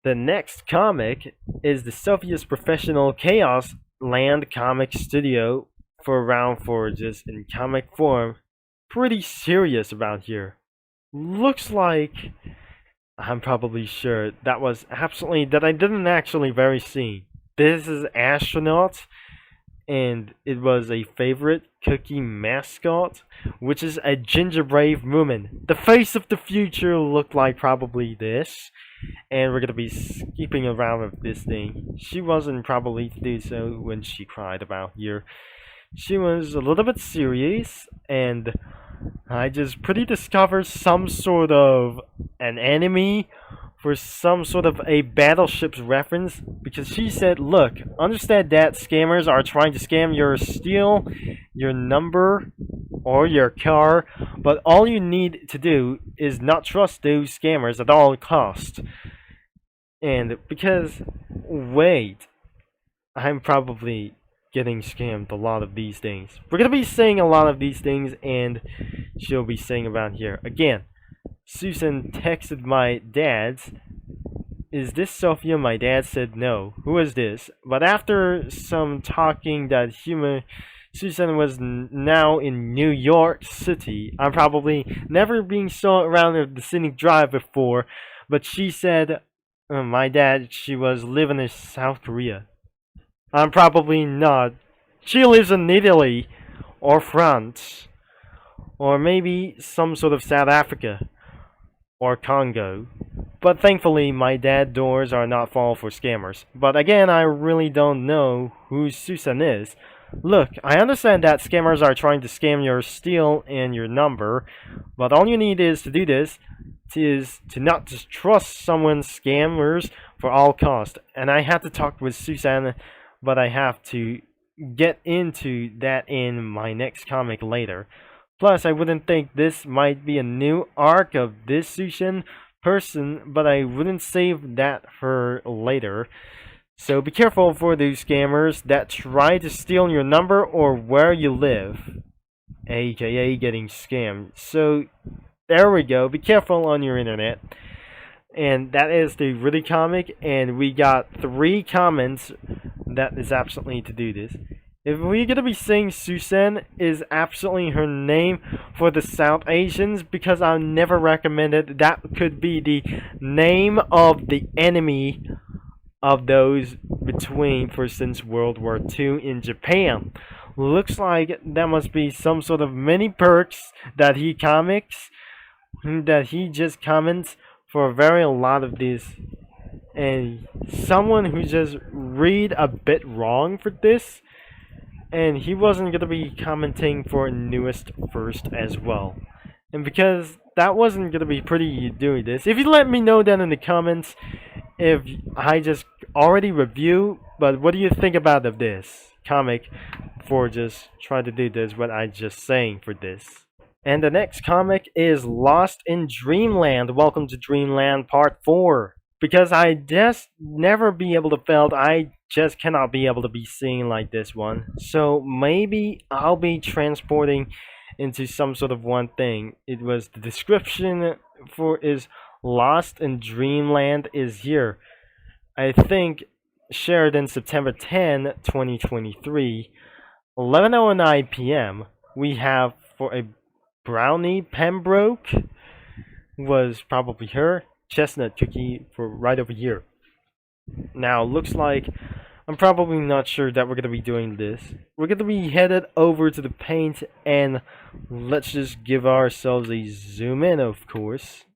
The next comic is the Sophie's Professional Chaos Land Comic Studio for round 4, just in comic form. Pretty serious about here. Looks like I'm probably sure that was absolutely that I didn't actually very see. This is Astronaut, and it was a favorite cookie mascot, which is a gingerbread woman. The face of the future looked like probably this, and we're gonna be skipping around with this thing. She wasn't probably to do so when she cried about here. She was a little bit serious, and I just pretty discovered some sort of an enemy for some sort of a battleship's reference, because she said, look, understand that scammers are trying to scam your steal your number or your car, but all you need to do is not trust those scammers at all costs. And because, wait, I'm probably getting scammed a lot of these things. We're gonna be saying a lot of these things, and she'll be saying about here. Again, Susan texted my dad, is this Sophia? My dad said no. Who is this? But after some talking that Susan was now in New York City. I'm probably never been so around the scenic drive before, but she said, my dad, she was living in South Korea. I'm probably not. She lives in Italy, or France, or maybe some sort of South Africa, or Congo. But thankfully, my dad's doors are not full for scammers. But again, I really don't know who Susan is. Look, I understand that scammers are trying to scam your steal and your number, but all you need is to do this is to not just trust someone's scammers for all cost. And I have to talk with Susan, but I have to get into that in my next comic later. Plus, I wouldn't think this might be a new arc of this Susan person, but I wouldn't save that for later. So be careful for those scammers that try to steal your number or where you live, aka getting scammed. So there we go. Be careful on your internet. And that is the really comic, and we got 3 comments that is absolutely to do this. If we're gonna be saying Susan is absolutely her name for the South Asians, because I never recommended that could be the name of the enemy of those between, for since World War II in Japan. Looks like that must be some sort of mini perks that he just comments for a very lot of these, and someone who just read a bit wrong for this, and he wasn't gonna be commenting for newest first as well. And because that wasn't gonna be pretty doing this, if you let me know down in the comments if I just already review, but what do you think about of this comic for just trying to do this, what I just saying for this. And the next comic is Lost in Dreamland. Welcome to Dreamland Part 4. Because I just never be able to felt, I just cannot be able to be seen like this one. So maybe I'll be transporting into some sort of one thing. It was the description for is Lost in Dreamland is here. I think shared in September 10, 2023, 11:09 p.m. We have for a Brownie Pembroke was probably her. Chestnut Cookie for right over here. Now looks like I'm probably not sure that we're gonna be doing this. We're gonna be headed over to the paint, and let's just give ourselves a zoom in, of course.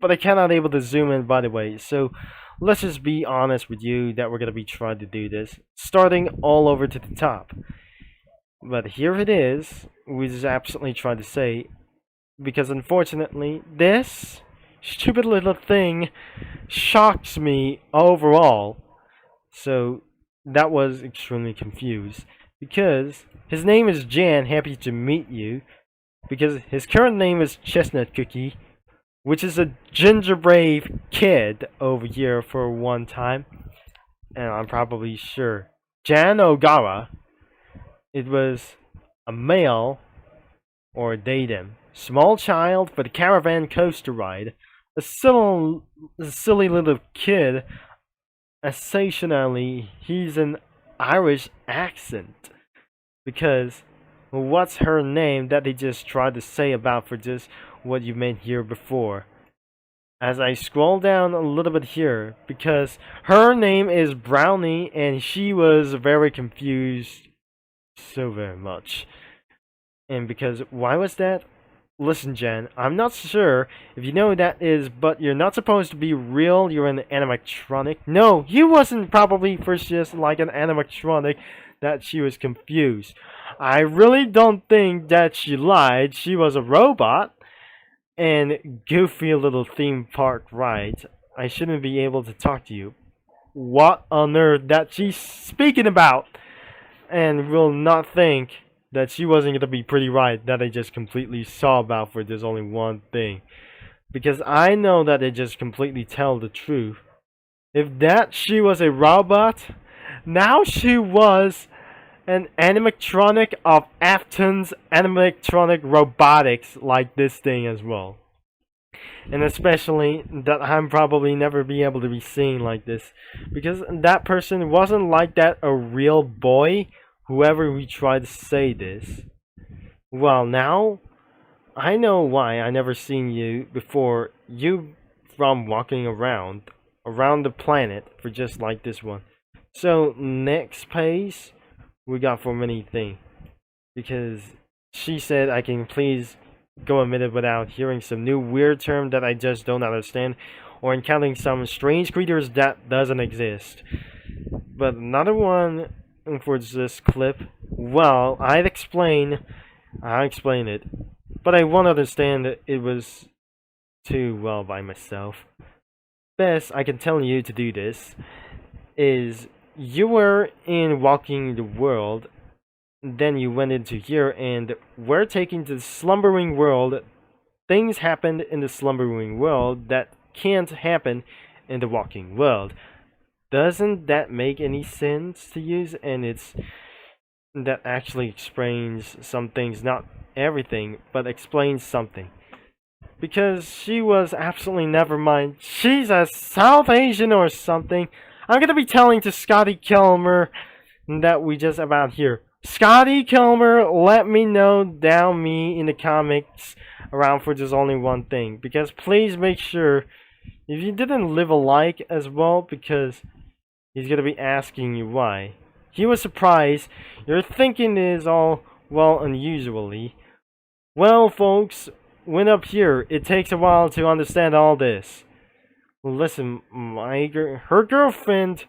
But I cannot able to zoom in, by the way, so let's just be honest with you that we're gonna be trying to do this, starting all over to the top. But here it is. We just absolutely trying to say, because unfortunately this stupid little thing shocks me overall. So that was extremely confused, because his name is Jan, happy to meet you, because his current name is Chestnut Cookie, which is a gingerbread kid over here for one time, and I'm probably sure Jan Ogara, it was a male or a datum small child for the caravan coaster ride. A silly little kid. Occasionally, he's an Irish accent because what's her name that they just tried to say about for just what you meant here before. As I scroll down a little bit here, because her name is Brownie and she was very confused so very much. And because why was that? Listen, Jen, I'm not sure if you know who that is, but you're not supposed to be real, you're an animatronic. No, he wasn't probably first just like an animatronic that she was confused. I really don't think that she lied, she was a robot. And goofy little theme park ride. I shouldn't be able to talk to you. What on earth that she's speaking about? And will not think that she wasn't gonna be pretty right that I just completely saw about for there's only one thing. Because I know that they just completely tell the truth. If that she was a robot, now she was an animatronic of Afton's animatronic robotics like this thing as well. And especially that I'm probably never be able to be seen like this because that person wasn't like that a real boy, whoever we tried to say this. Well, now I know why I never seen you before. You from walking around the planet for just like this one. So next page we got for many things because she said I can please go a minute without hearing some new weird term that I just don't understand or encountering some strange creatures that doesn't exist. But another one for this clip, well, I'll explain it. But I won't understand it was too well by myself. Best I can tell you to do this is you were in walking the world, then you went into here and we're taking to the slumbering world. Things happened in the slumbering world that can't happen in the walking world. Doesn't that make any sense to use? And it's that actually explains some things, not everything, but explains something. Because she was absolutely never mind. She's a South Asian or something. I'm gonna be telling to Scotty Kilmer that we just about here. Scotty Kilmer, let me know down me in the comments around for just only one thing. Because please make sure if you didn't live a like as well, because he's gonna be asking you why. He was surprised. Your thinking is all well unusually. Well, folks, when up here, it takes a while to understand all this. Listen, her girlfriend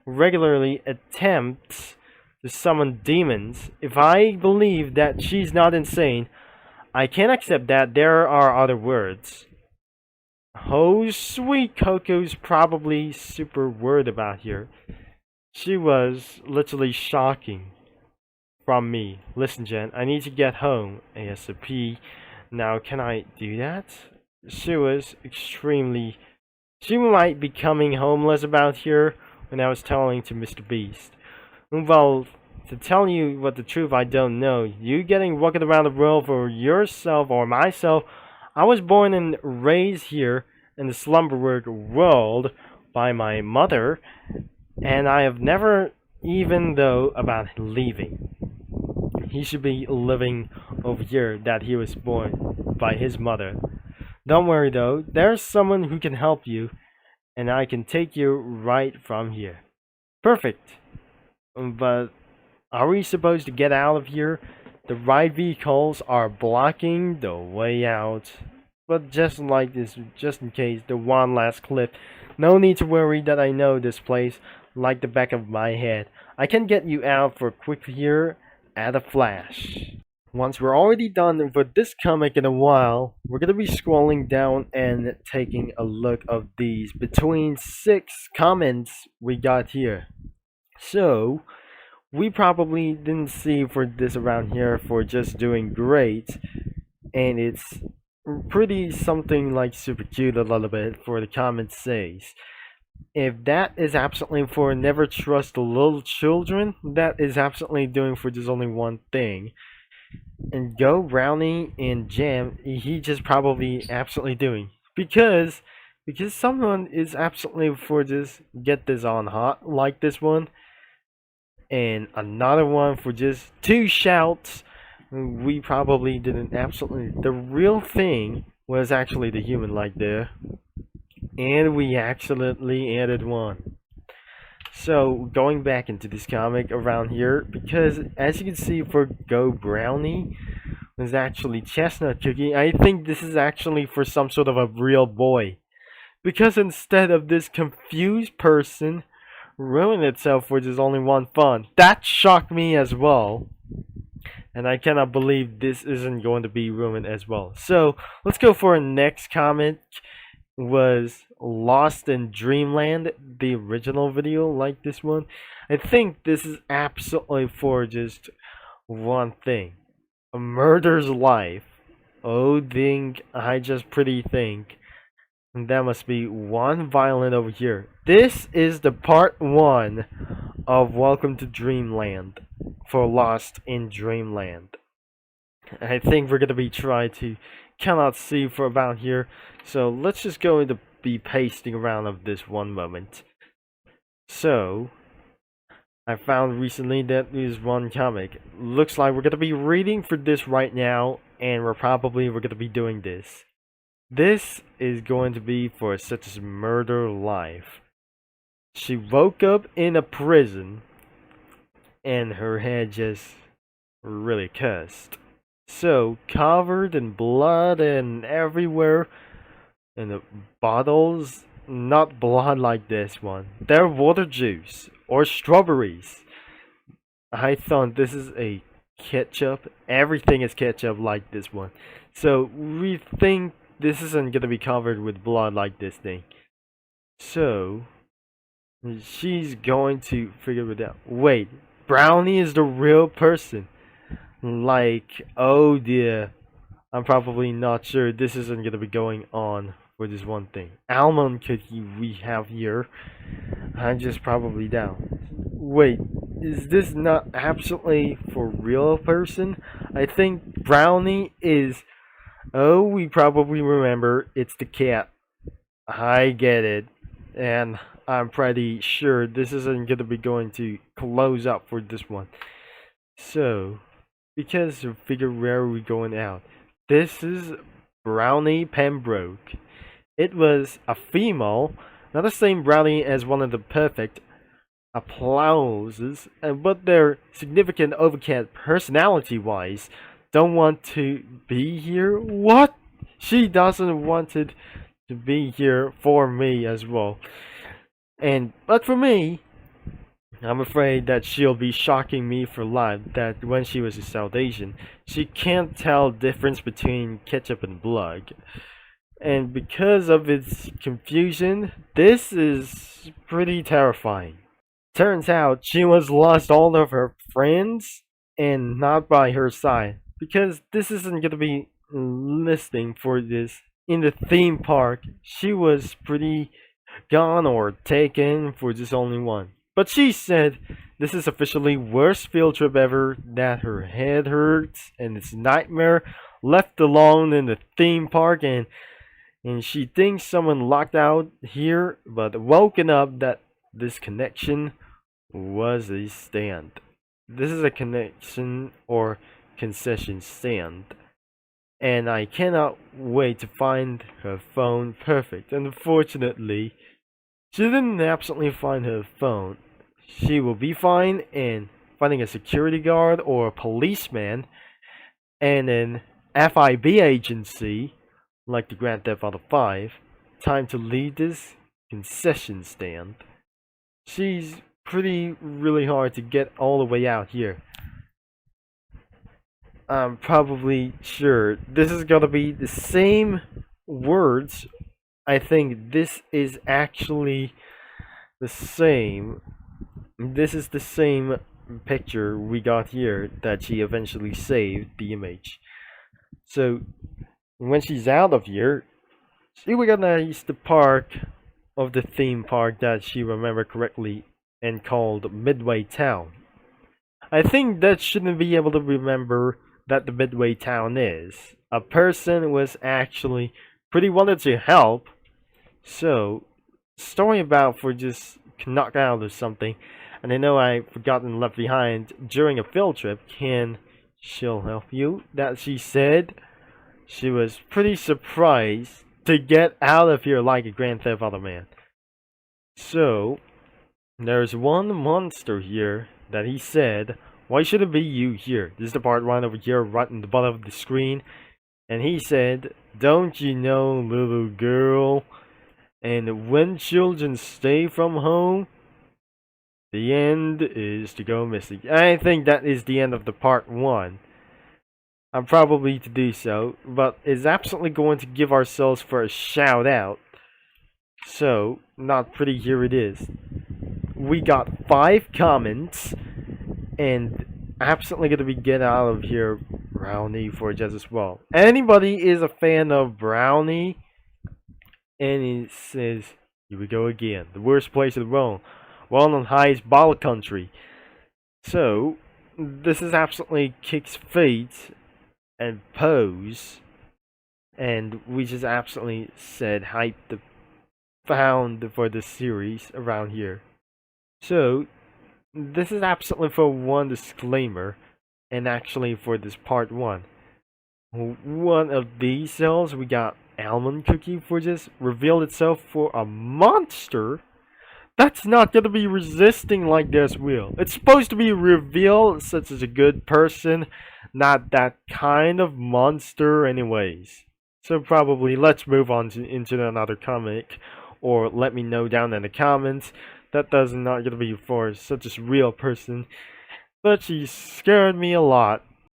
regularly attempts to summon demons. If I believe that she's not insane, I can't accept that there are other words. Oh, sweet Coco's probably super worried about here. She was literally shocking from me. Listen, Jen, I need to get home ASAP. Now, can I do that? She was extremely... She might be coming homeless about here when I was telling to Mr. Beast. Well, to tell you what the truth I don't know, you getting walking around the world for yourself or myself, I was born and raised here in the slumberwork world by my mother, and I have never even thought about leaving. He should be living over here that he was born by his mother. Don't worry though, there's someone who can help you, and I can take you right from here. Perfect. But are we supposed to get out of here? The ride vehicles are blocking the way out. But just like this, just in case, the one last clip. No need to worry that I know this place like the back of my head. I can get you out for quick here at a flash. Once we're already done with this comic in a while, we're gonna be scrolling down and taking a look of these between 6 comments we got here. So, we probably didn't see for this around here for just doing great, and it's pretty something like super cute a little bit for the comment says. If that is absolutely for never trust the little children, that is absolutely doing for just only one thing. And Go Brownie and Jam, he just probably absolutely doing. because someone is absolutely for just get this on hot like this one, and another one for just two shouts. We probably didn't absolutely. The real thing was actually the human like there, and we accidentally added one. So going back into this comic around here, because as you can see for Go Brownie was actually Chestnut Cookie. I think this is actually for some sort of a real boy, because instead of this confused person ruin itself with just only one fun, that shocked me as well. And I cannot believe this isn't going to be ruined as well. So let's go for our next comment. Was Lost in Dreamland the original video like this one? I think this is absolutely for just one thing. A murder's life. Oh, think I just pretty think that must be one violin over here. This is the part 1 of Welcome to Dreamland for Lost in Dreamland. I think we're gonna be trying to cannot see for about here, so let's just go into be pasting around of this one moment. So I found recently that is one comic. Looks like we're gonna be reading for this right now, and we're gonna be doing this. This is going to be for such as murder life. She woke up in a prison, and her head just really cussed. So, covered in blood and everywhere, and the bottles, not blood like this one. They're water juice or strawberries. I thought this is a ketchup. Everything is ketchup like this one. So, we think this isn't gonna be covered with blood like this thing. So, she's going to figure it out. Wait, Brownie is the real person. Like, oh dear, I'm probably not sure this isn't gonna be going on for this one thing. Almond cookie we have here. I'm just probably down. Wait, is this not absolutely for real person? I think Brownie is. Oh, we probably remember it's the cat. I get it, and I'm pretty sure this isn't gonna be going to close up for this one. So. Because to figure where we're going out. This is Brownie Pembroke. It was a female, not the same Brownie as one of the perfect applauses, but they're significant overcat personality-wise. Don't want to be here? What? She doesn't want it to be here for me as well. But for me, I'm afraid that she'll be shocking me for life that when she was a South Asian, she can't tell difference between ketchup and blood. And because of its confusion, this is pretty terrifying. Turns out she was lost all of her friends and not by her side. Because this isn't gonna be listening for this. In the theme park, she was pretty gone or taken for just only one. But she said this is officially worst field trip ever, that her head hurts and it's nightmare, left alone in the theme park, and she thinks someone locked out here but woken up that this connection was a stand. This is a connection or concession stand. And I cannot wait to find her phone perfect. Unfortunately, she didn't absolutely find her phone. She will be fine in finding a security guard or a policeman and an FIB agency like the Grand Theft Auto 5. Time to leave this concession stand. She's really hard to get all the way out here. I'm probably sure this is gonna be the same words. I think this is actually the same. This is the same picture we got here that she eventually saved the image. So when she's out of here, she recognized the park of the theme park that she remembered correctly and called Midway Town. I think that shouldn't be able to remember that the Midway Town is. A person was actually pretty wanted to help. So, story about for just knocked out or something, and I know I forgotten left behind during a field trip. Can she'll help you? That she said. She was pretty surprised to get out of here like a Grand Theft Auto man. So, there's one monster here that he said, why should it be you here? This is the part one over here, right in the bottom of the screen. And he said, don't you know, little girl? And when children stay from home, the end is to go missing. I think that is the end of the part one. I'm probably to do so, but it's absolutely going to give ourselves for a shout out. So, not pretty, here it is. We got 5 comments, and absolutely gonna be get out of here, Brownie, for just as well. Anybody is a fan of Brownie, and it says, here we go again, the worst place in the world, well on highest ball country. So, this is absolutely kicks feet and pose, and we just absolutely said hype the found for the series around here. So, this is absolutely for one disclaimer, and actually for this part one. One of these cells, we got almond cookie for just revealed itself for a monster. That's not gonna be resisting like this will. It's supposed to be revealed such as a good person, not that kind of monster anyways. So probably let's move on into another comic, or let me know down in the comments. That does not gonna be for such a real person, but she scared me a lot.